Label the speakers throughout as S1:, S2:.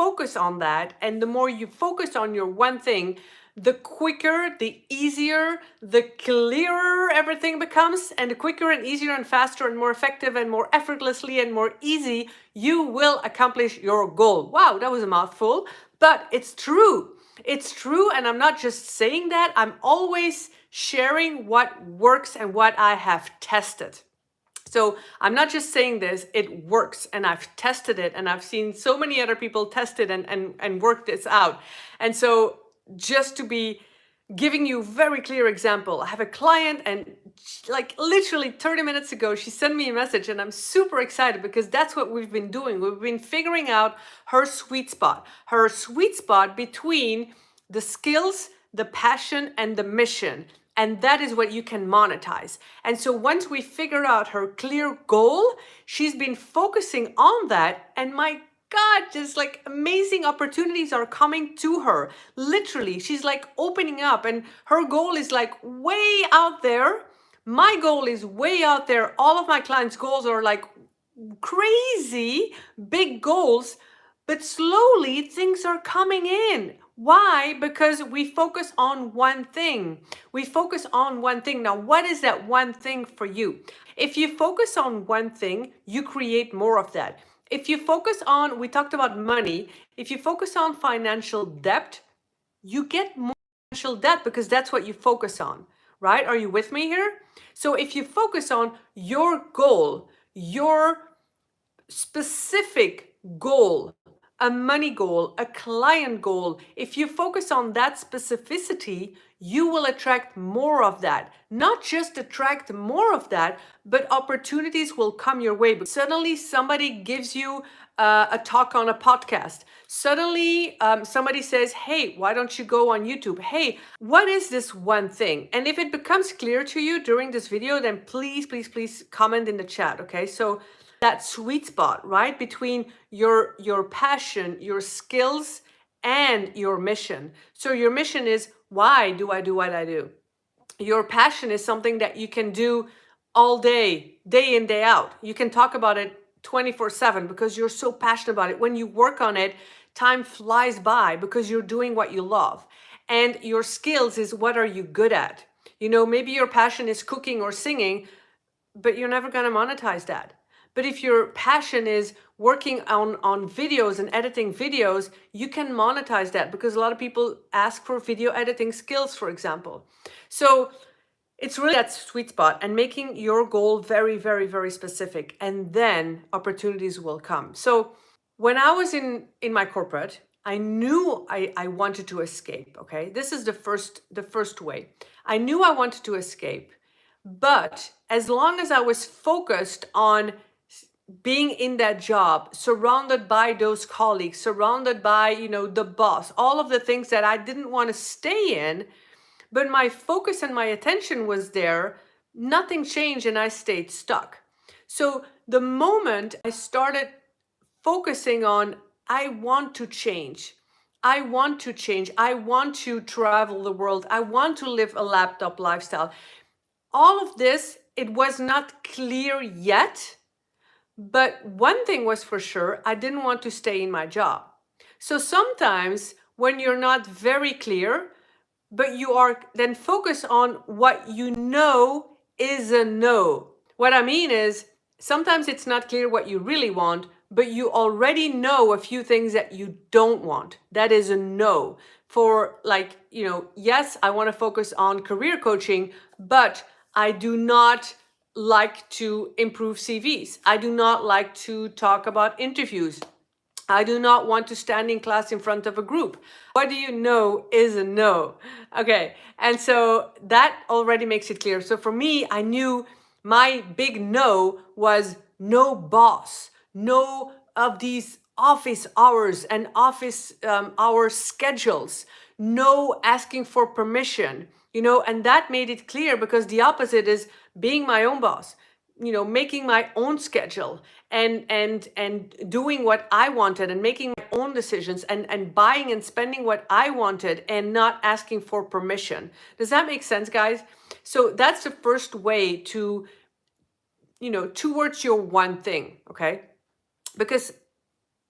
S1: focus on that, and the more you focus on your one thing, the quicker, the easier, the clearer everything becomes, and the quicker and easier and faster and more effective and more effortlessly and more easy you will accomplish your goal. Wow, that was a mouthful, but it's true. It's true, and I'm not just saying that, I'm always sharing what works and what I have tested. So I'm not just saying this, it works, and I've tested it, and I've seen so many other people test it and work this out. And so just to be giving you a very clear example, I have a client, and like literally 30 minutes ago, she sent me a message, and I'm super excited because that's what we've been doing. We've been figuring out her sweet spot between the skills, the passion, and the mission. And that is what you can monetize. And so once we figured out her clear goal, she's been focusing on that. And my God, just like amazing opportunities are coming to her. Literally, she's like opening up, and her goal is like way out there. My goal is way out there. All of my clients' goals are like crazy big goals, but slowly things are coming in. Why? Because we focus on one thing. We focus on one thing. Now, what is that one thing for you? If you focus on one thing, you create more of that. If you focus on, we talked about money, if you focus on financial debt, you get more financial debt because that's what you focus on, right? Are you with me here? So if you focus on your goal, your specific goal, a money goal, a client goal, if you focus on that specificity, you will attract more of that. Not just attract more of that, but opportunities will come your way. But suddenly somebody gives you a talk on a podcast. Suddenly somebody says, hey, why don't you go on YouTube? Hey, what is this one thing? And if it becomes clear to you during this video, then please, please, please comment in the chat, okay? So that sweet spot, right? Between your passion, your skills, and your mission. So your mission is, why do I do what I do? Your passion is something that you can do all day, day in, day out. You can talk about it 24/7 because you're so passionate about it. When you work on it, time flies by because you're doing what you love. And your skills is, what are you good at? You know, maybe your passion is cooking or singing, but you're never going to monetize that. But if your passion is working on videos and editing videos, you can monetize that because a lot of people ask for video editing skills, for example. So it's really that sweet spot and making your goal very, very, very specific, and then opportunities will come. So when I was in my corporate, I knew I wanted to escape, okay? This is the first way. I knew I wanted to escape, but as long as I was focused on being in that job, surrounded by those colleagues, surrounded by, you know, the boss, all of the things that I didn't want to stay in, but my focus and my attention was there, nothing changed and I stayed stuck. So the moment I started focusing on, I want to change. I want to change. I want to travel the world. I want to live a laptop lifestyle. All of this, it was not clear yet. But one thing was for sure, I didn't want to stay in my job. So sometimes when you're not very clear, but you are then focused on what you know is a no. What I mean is, sometimes it's not clear what you really want, but you already know a few things that you don't want. That is a no. For like, you know, yes, I want to focus on career coaching, but I do not like to improve CVs. I do not like to talk about interviews. I do not want to stand in class in front of a group. What do you know is a no. Okay, and so that already makes it clear. So for me, I knew my big no was no boss, no of these office hours and office hour schedules, no asking for permission, you know, and that made it clear because the opposite is being my own boss, you know, making my own schedule and doing what I wanted and making my own decisions and buying and spending what I wanted and not asking for permission. Does that make sense, guys? So that's the first way to, you know, towards your one thing, okay? Because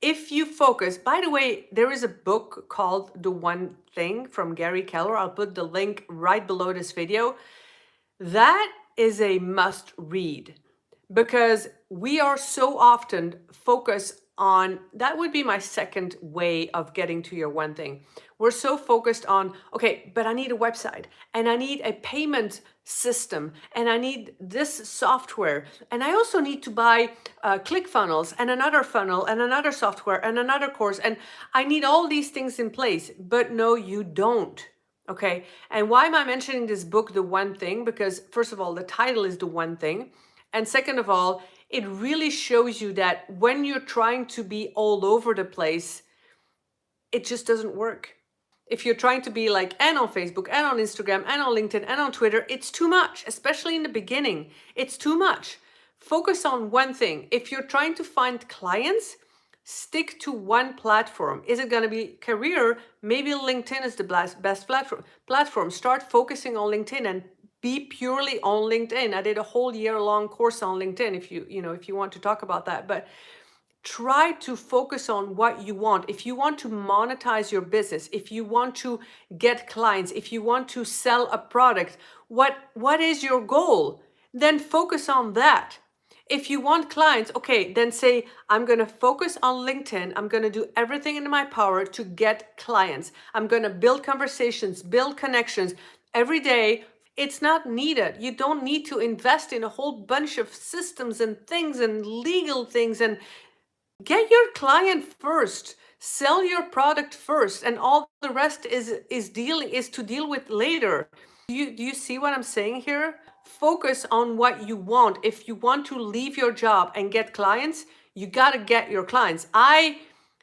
S1: If you focus, by the way, there is a book called The One Thing from Gary Keller. I'll put the link right below this video. That is a must read because we are so often focused on, that would be my second way of getting to your one thing. We're so focused on, okay, but I need a website and I need a payment system and I need this software and I also need to buy ClickFunnels and another funnel and another software and another course and I need all these things in place. But no, you don't. Okay. And why am I mentioning this book, The One Thing? Because first of all, the title is The One Thing. And second of all, it really shows you that when you're trying to be all over the place, it just doesn't work. If you're trying to be like, and on Facebook, and on Instagram, and on LinkedIn, and on Twitter, it's too much, especially in the beginning. It's too much. Focus on one thing. If you're trying to find clients, stick to one platform. Is it going to be career? Maybe LinkedIn is the best platform. Start focusing on LinkedIn and be purely on LinkedIn. I did a whole year-long course on LinkedIn if you want to talk about that. But try to focus on what you want. If you want to monetize your business, if you want to get clients, if you want to sell a product, what is your goal? Then focus on that. If you want clients, okay, then say, I'm going to focus on LinkedIn. I'm going to do everything in my power to get clients. I'm going to build conversations, build connections every day. It's not needed. You don't need to invest in a whole bunch of systems and things and legal things, and get your client first. Sell your product first, and all the rest is to deal with later. Do you see what I'm saying here? Focus on what you want. If you want to leave your job and get clients, you got to get your clients. I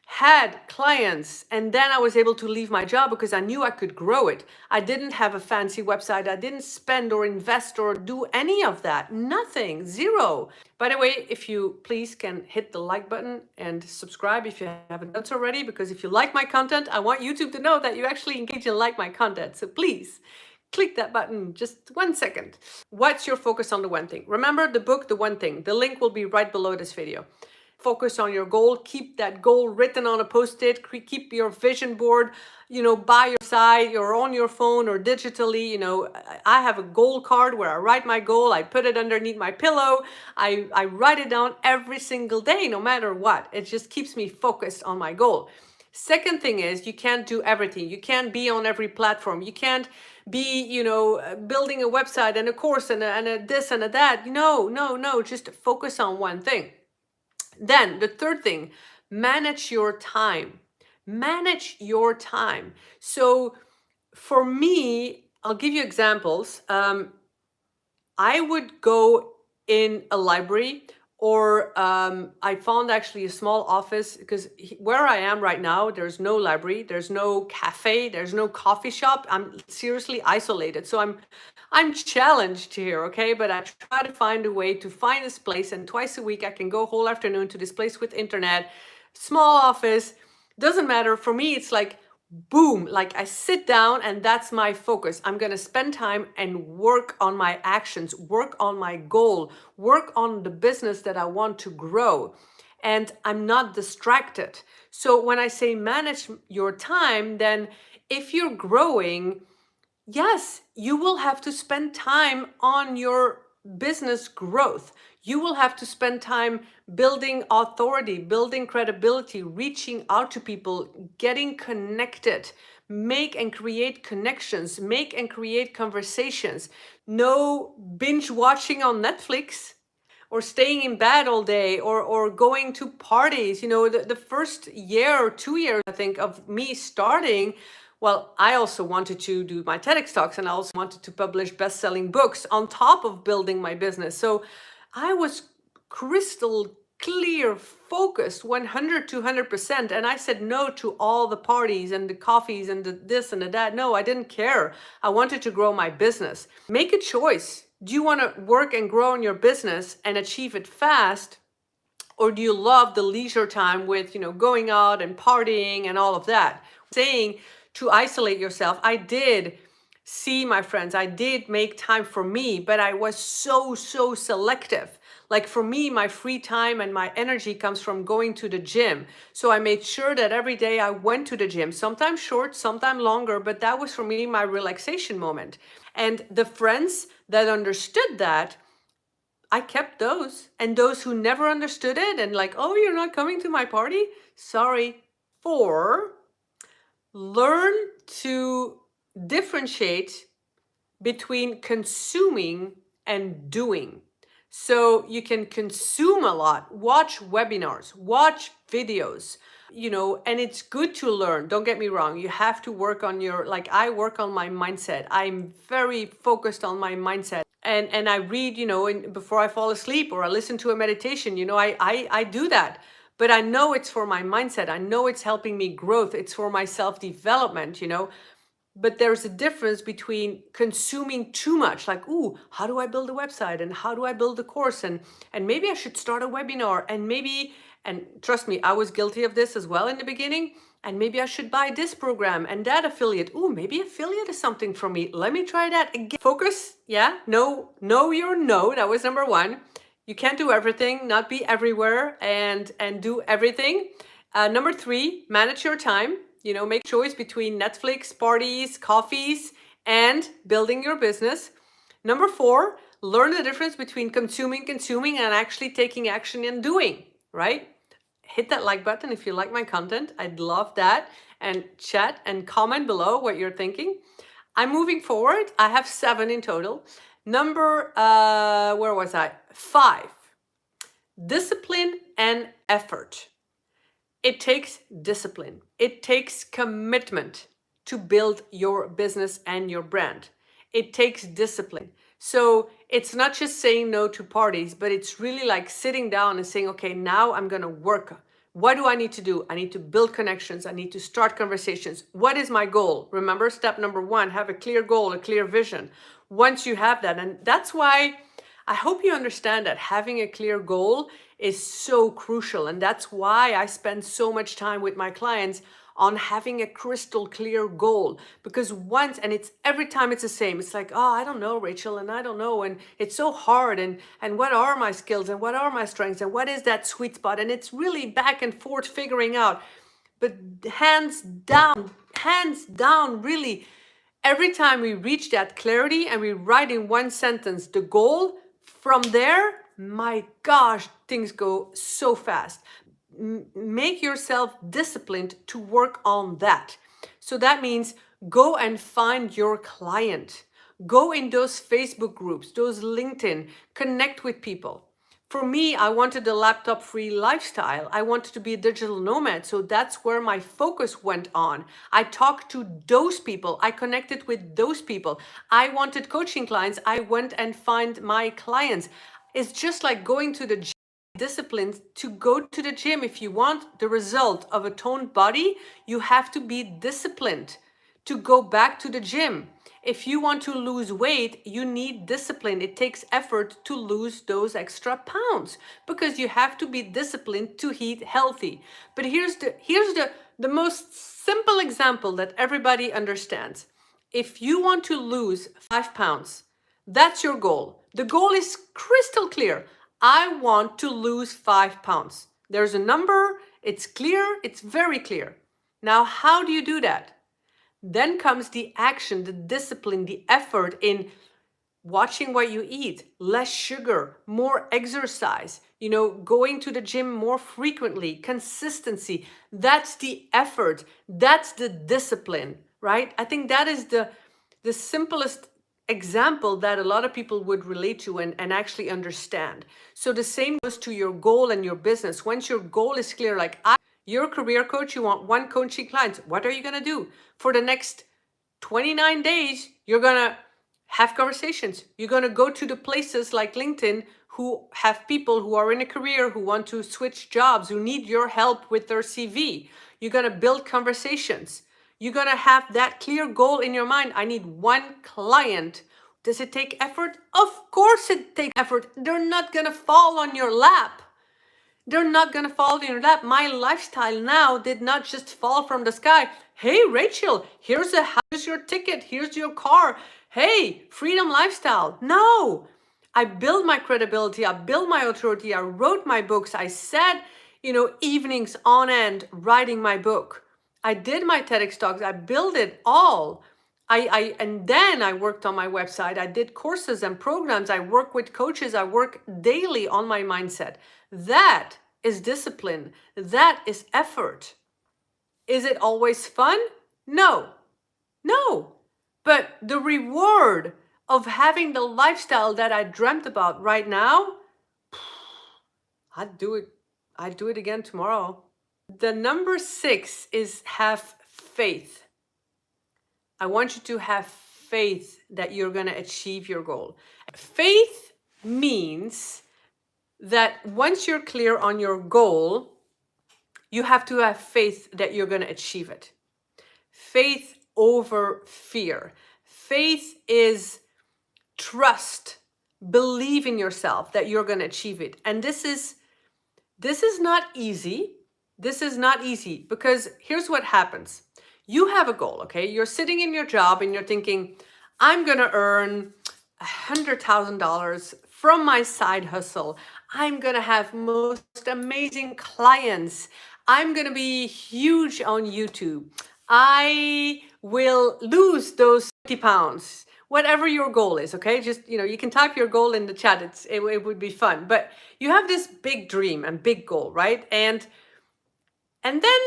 S1: had clients and then I was able to leave my job because I knew I could grow it. I didn't have a fancy website. I didn't spend or invest or do any of that. Nothing, zero. By the way, if you please can hit the like button and subscribe if you haven't done so already, because if you like my content, I want YouTube to know that you actually engage and like my content. So please click that button, just 1 second. What's your focus on the one thing? Remember the book, The One Thing. The link will be right below this video. Focus on your goal. Keep that goal written on a post-it. Keep your vision board, by your side or on your phone or digitally. I have a goal card where I write my goal. I put it underneath my pillow. I write it down every single day, no matter what. It just keeps me focused on my goal. Second thing is, you can't do everything. You can't be on every platform. You can't be, building a website and a course and a this and a that. No. Just focus on one thing. Then the third thing, manage your time. Manage your time. So for me, I'll give you examples. I would go in a library, or I found actually a small office, because where I am right now, there's no library, there's no cafe, there's no coffee shop. I'm seriously isolated. So I'm challenged here, okay? But I try to find a way to find this place, and twice a week I can go whole afternoon to this place with internet, small office, doesn't matter. For me, it's like, boom, like I sit down and that's my focus. I'm going to spend time and work on my actions, work on my goal, work on the business that I want to grow. And I'm not distracted. So when I say manage your time, then if you're growing, yes, you will have to spend time on your business growth. You will have to spend time building authority, building credibility, reaching out to people, getting connected, make and create connections, make and create conversations. No binge watching on Netflix or staying in bed all day, or going to parties. The first year or 2 years, I think, of me starting, well, I also wanted to do my TEDx talks, and I also wanted to publish best-selling books on top of building my business. So I was crystal clear, focused, 100 to 100%. And I said no to all the parties and the coffees and the this and the that. No, I didn't care. I wanted to grow my business. Make a choice. Do you want to work and grow in your business and achieve it fast? Or do you love the leisure time with, going out and partying and all of that? Saying to isolate yourself, I did see my friends. I did make time for me, but I was so selective. Like for me, my free time and my energy comes from going to the gym. So I made sure that every day I went to the gym, sometimes short, sometimes longer, but that was for me my relaxation moment. And the friends that understood that, I kept those. And those who never understood it and like, oh, you're not coming to my party? Sorry. 4, learn to differentiate between consuming and doing. So you can consume a lot, watch webinars, watch videos, and it's good to learn. Don't get me wrong. You have to work on like I work on my mindset. I'm very focused on my mindset. And I read, before I fall asleep, or I listen to a meditation, I do that. But I know it's for my mindset. I know it's helping me growth. It's for my self-development. But there's a difference between consuming too much, like, ooh, how do I build a website, and how do I build a course, and maybe I should start a webinar, and trust me, I was guilty of this as well in the beginning, and maybe I should buy this program and that affiliate. Ooh, maybe affiliate is something for me. Let me try that again. Focus, yeah, know your no. That was number 1. You can't do everything, not be everywhere, and do everything. Number 3, manage your time. Make a choice between Netflix, parties, coffees, and building your business. Number 4, learn the difference between consuming, and actually taking action and doing, right? Hit that like button if you like my content. I'd love that. And chat and comment below what you're thinking. I'm moving forward. I have 7 in total. Number, where was I? 5, discipline and effort. It takes discipline. It takes commitment to build your business and your brand. It takes discipline. So it's not just saying no to parties, but it's really like sitting down and saying, okay, now I'm going to work. What do I need to do? I need to build connections. I need to start conversations. What is my goal? Remember, step number 1, have a clear goal, a clear vision. Once you have that, and that's why I hope you understand that having a clear goal is so crucial. And that's why I spend so much time with my clients on having a crystal clear goal. Because it's every time it's the same. It's like, oh, I don't know, Rachel, and I don't know. And it's so hard. And what are my skills, and what are my strengths, and what is that sweet spot? And it's really back and forth figuring out. But hands down, really, every time we reach that clarity and we write in one sentence the goal, from there, my gosh, things go so fast. Make yourself disciplined to work on that. So that means go and find your client. Go in those Facebook groups, those LinkedIn, connect with people. For me, I wanted a laptop-free lifestyle. I wanted to be a digital nomad. So that's where my focus went on. I talked to those people. I connected with those people. I wanted coaching clients. I went and find my clients. It's just like going to the gym. Disciplined to go to the gym. If you want the result of a toned body, you have to be disciplined to go back to the gym. If you want to lose weight, you need discipline. It takes effort to lose those extra pounds because you have to be disciplined to eat healthy. But here's the most simple example that everybody understands. If you want to lose 5 pounds, that's your goal. The goal is crystal clear. I want to lose 5 pounds. There's a number, it's clear, it's very clear. Now, how do you do that? Then comes the action, the discipline, the effort in watching what you eat, less sugar, more exercise, going to the gym more frequently, consistency. That's the effort. That's the discipline, right? I think that is the simplest example that a lot of people would relate to and actually understand. So the same goes to your goal and your business. Once your goal is clear, like you're a career coach, you want 1 coaching client. What are you going to do? For the next 29 days, you're going to have conversations. You're going to go to the places like LinkedIn who have people who are in a career, who want to switch jobs, who need your help with their CV. You're going to build conversations. You're going to have that clear goal in your mind. I need 1 client. Does it take effort? Of course it takes effort. They're not going to fall on your lap. They're not going to fall in your lap. My lifestyle now did not just fall from the sky. Hey, Rachel, here's your ticket. Here's your car. Hey, freedom lifestyle. No, I built my credibility, I built my authority, I wrote my books, I sat, evenings on end writing my book. I did my TEDx talks, I built it all. And then I worked on my website. I did courses and programs. I work with coaches. I work daily on my mindset. That is discipline. That is effort. Is it always fun? No, no. But the reward of having the lifestyle that I dreamt about right now, I'd do it. I'd do it again tomorrow. The number 6 is have faith. I want you to have faith that you're going to achieve your goal. Faith means that once you're clear on your goal, you have to have faith that you're going to achieve it. Faith over fear. Faith is trust, believe in yourself that you're going to achieve it. And this is not easy. This is not easy because here's what happens. You have a goal, okay? You're sitting in your job and you're thinking, I'm going to earn $100,000 from my side hustle. I'm going to have most amazing clients. I'm going to be huge on YouTube. I will lose those 50 pounds. Whatever your goal is, okay? Just, you can type your goal in the chat. It would be fun. But you have this big dream and big goal, right? And then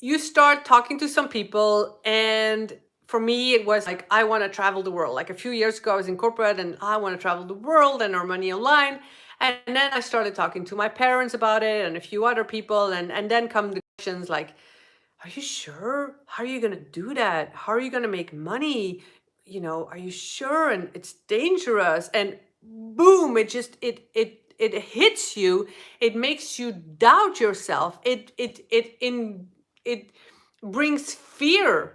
S1: you start talking to some people, and for me, it was like, I want to travel the world. Like a few years ago, I was in corporate and I want to travel the world and earn money online. And then I started talking to my parents about it and a few other people. And then come the questions like, are you sure? How are you going to do that? How are you going to make money? Are you sure? And it's dangerous. And boom, it hits you. It makes you doubt yourself. It brings fear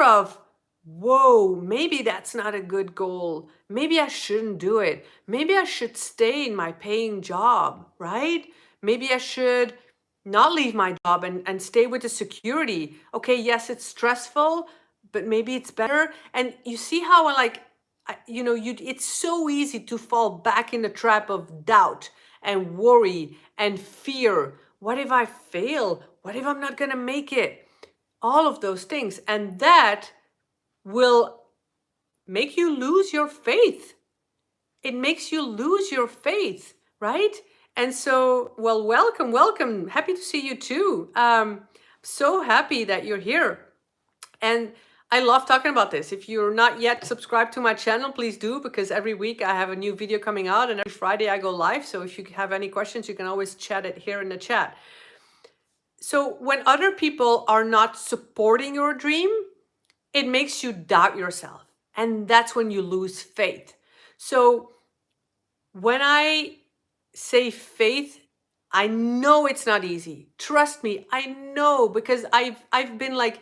S1: of, whoa, maybe that's not a good goal. Maybe I shouldn't do it. Maybe I should stay in my paying job, right? Maybe I should not leave my job and stay with the security. Okay, yes, it's stressful, but maybe it's better. And you see how it's so easy to fall back in the trap of doubt and worry and fear. What if I fail? What if I'm not going to make it? All of those things. And that will make you lose your faith. It makes you lose your faith, right? And so, well, welcome. Happy to see you too. So happy that you're here. And I love talking about this. If you're not yet subscribed to my channel, please do, because every week I have a new video coming out and every Friday I go live. So if you have any questions, you can always chat it here in the chat. So when other people are not supporting your dream, it makes you doubt yourself. And that's when you lose faith. So when I say faith, I know it's not easy. Trust me, I know, because I've been like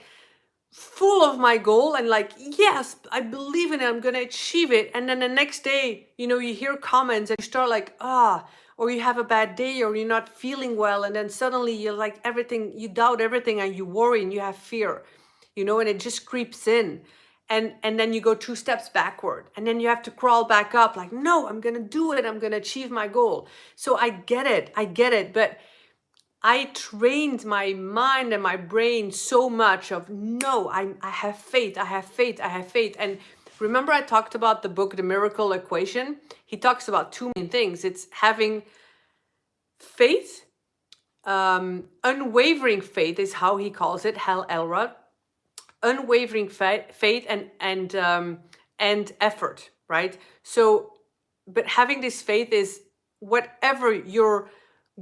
S1: full of my goal and like, yes, I believe in it, I'm going to achieve it. And then the next day, you hear comments and you start like, or you have a bad day or you're not feeling well. And then suddenly you're like everything, you doubt everything and you worry and you have fear, and it just creeps in. And then you go 2 steps backward and then you have to crawl back up like, no, I'm going to do it. I'm going to achieve my goal. So I get it. But I trained my mind and my brain so much of, no, I have faith. And remember I talked about the book, The Miracle Equation? He talks about 2 main things. It's having faith, unwavering faith is how he calls it, Hal Elrod. Unwavering faith and effort, right? So, but having this faith is whatever your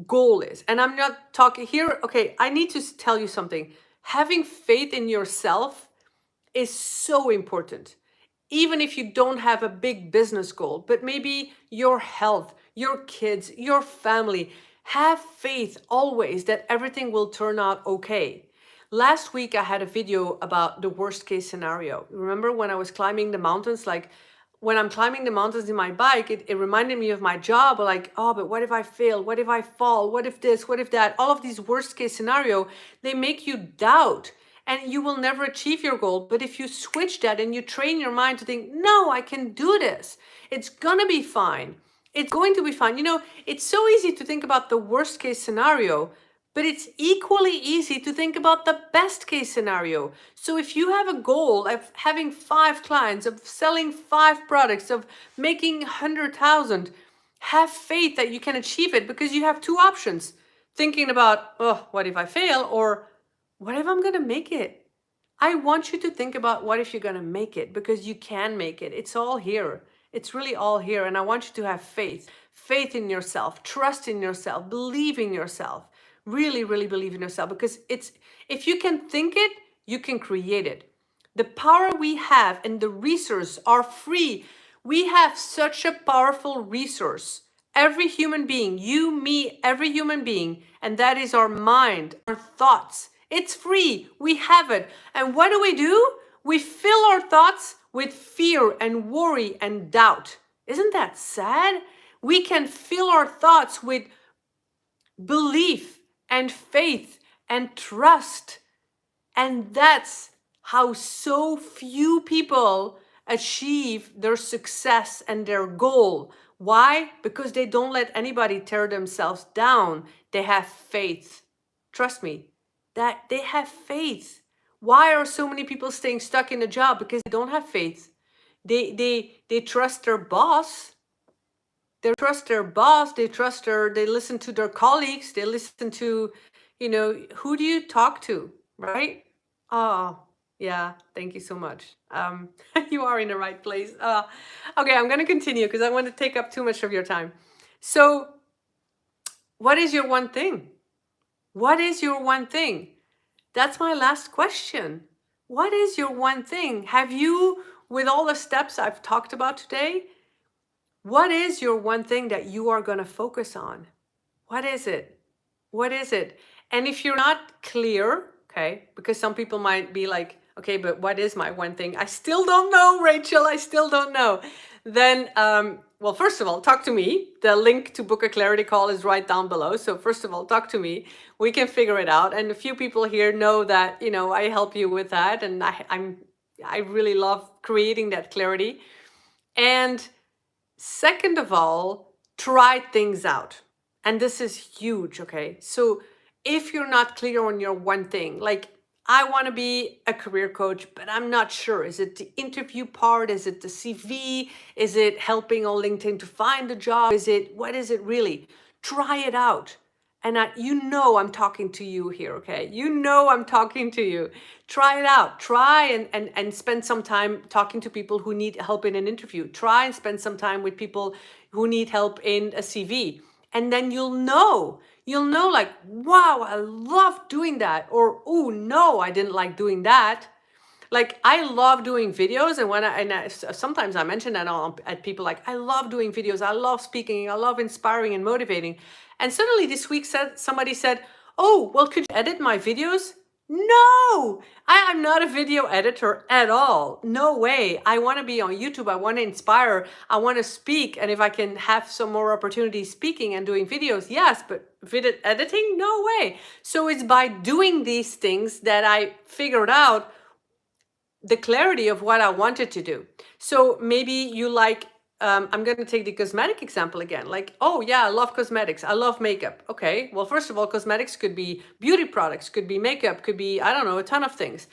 S1: goal is. And I'm not talking here, okay, I need to tell you something. Having faith in yourself is so important. Even if you don't have a big business goal, but maybe your health, your kids, your family, have faith always that everything will turn out okay. Last week, I had a video about the worst case scenario. Remember when I was climbing the mountains? Like when I'm climbing the mountains in my bike, it reminded me of my job. Like, oh, but what if I fail? What if I fall? What if this? What if that? All of these worst case scenario, they make you doubt. and you will never achieve your goal. But if you switch that and you train your mind to think, no, I can do this, it's gonna be fine. It's going to be fine. It's so easy to think about the worst case scenario, but it's equally easy to think about the best case scenario. So if you have a goal of having 5 clients, of selling 5 products, of making 100,000, have faith that you can achieve it, because you have 2 options. Thinking about, oh, what if I fail? Or what if I'm going to make it? I want you to think about what if you're going to make it, because you can make it. It's all here. It's really all here. And I want you to have faith in yourself, trust in yourself, believe in yourself, really, really believe in yourself, because if you can think it, you can create it. The power we have and the resources are free. We have such a powerful resource. Every human being, you, me, every human being, and that is our mind, our thoughts. It's free. We have it. And what do? We fill our thoughts with fear and worry and doubt. Isn't that sad? We can fill our thoughts with belief and faith and trust. And that's how so few people achieve their success and their goal. Why? Because they don't let anybody tear themselves down. They have faith. Trust me, that they have faith. Why are so many people staying stuck in a job? Because they don't have faith. They trust their boss. They trust their boss. They listen to their colleagues. They listen to, who do you talk to, right? Oh, yeah. Thank you so much. You are in the right place. Okay, I'm going to continue because I want to take up too much of your time. So, what is your one thing? What is your one thing? That's my last question. What is your one thing? Have you, with all the steps I've talked about today, what is your one thing that you are going to focus on? What is it? What is it? And if you're not clear, okay, because some people might be like, okay, but what is my one thing? I still don't know, Rachel. I still don't know. Then, well, first of all, talk to me. The link to book a clarity call is right down below. So first of all, talk to me. We can figure it out. And a few people here know that, I help you with that. And I really love creating that clarity. And second of all, try things out. And this is huge, okay? So if you're not clear on your one thing, like I want to be a career coach, but I'm not sure. Is it the interview part? Is it the CV? Is it helping on LinkedIn to find a job? What is it really? Try it out. And I'm talking to you here, okay? I'm talking to you. Try it out. Try and spend some time talking to people who need help in an interview. Try and spend some time with people who need help in a CV. And then you'll know like, wow, I love doing that. Or, oh, no, I didn't like doing that. Like, I love doing videos. And sometimes I mention that at people, like, I love doing videos. I love speaking. I love inspiring and motivating. And suddenly this week somebody said, oh, well, could you edit my videos? No, I am not a video editor at all. No way. I want to be on YouTube. I want to inspire. I want to speak. And if I can have some more opportunities speaking and doing videos, yes, but video editing, no way. So it's by doing these things that I figured out the clarity of what I wanted to do. So maybe you like, I'm going to take the cosmetic example again. Like, oh yeah, I love cosmetics. I love makeup. Okay. Well, first of all, cosmetics could be beauty products, could be makeup, could be, I don't know, a ton of things.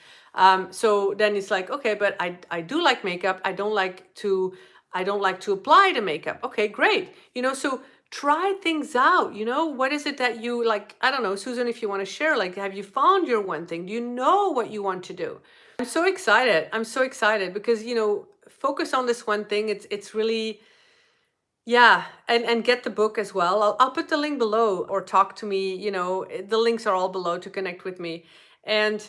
S1: So then it's like, okay, but I do like makeup. I don't like to apply the makeup. Okay, great. So try things out. What is it that you like? I don't know, Susan, if you want to share, like, have you found your one thing? Do you know what you want to do? I'm so excited. I'm so excited because, focus on this one thing. It's really, yeah. And get the book as well. I'll put the link below, or talk to me, the links are all below to connect with me. And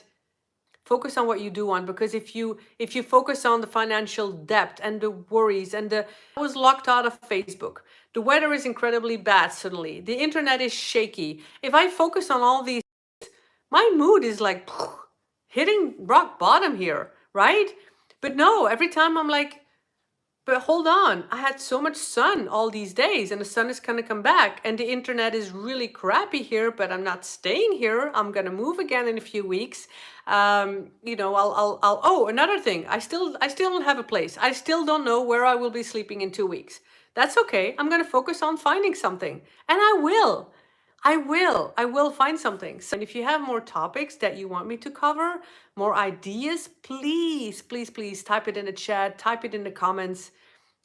S1: focus on what you do want, because if you focus on the financial debt and the worries and I was locked out of Facebook. The weather is incredibly bad suddenly. The internet is shaky. If I focus on all these, my mood is like hitting rock bottom here, right? But no, every time I'm like, But hold on, I had so much sun all these days, and the sun is gonna come back, and the internet is really crappy here, but I'm not staying here. I'm gonna move again in a few weeks. Oh, another thing, I still don't have a place. I still don't know where I will be sleeping in 2 weeks. That's okay. I'm gonna focus on finding something, and I will. I will find something. So, and if you have more topics that you want me to cover, more ideas, please, please, please type it in the chat, type it in the comments.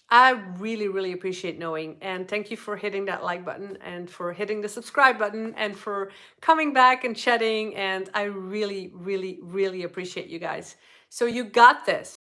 S1: I really, really appreciate knowing. And thank you for hitting that like button and for hitting the subscribe button and for coming back and chatting. And I really, really, really appreciate you guys. So you got this.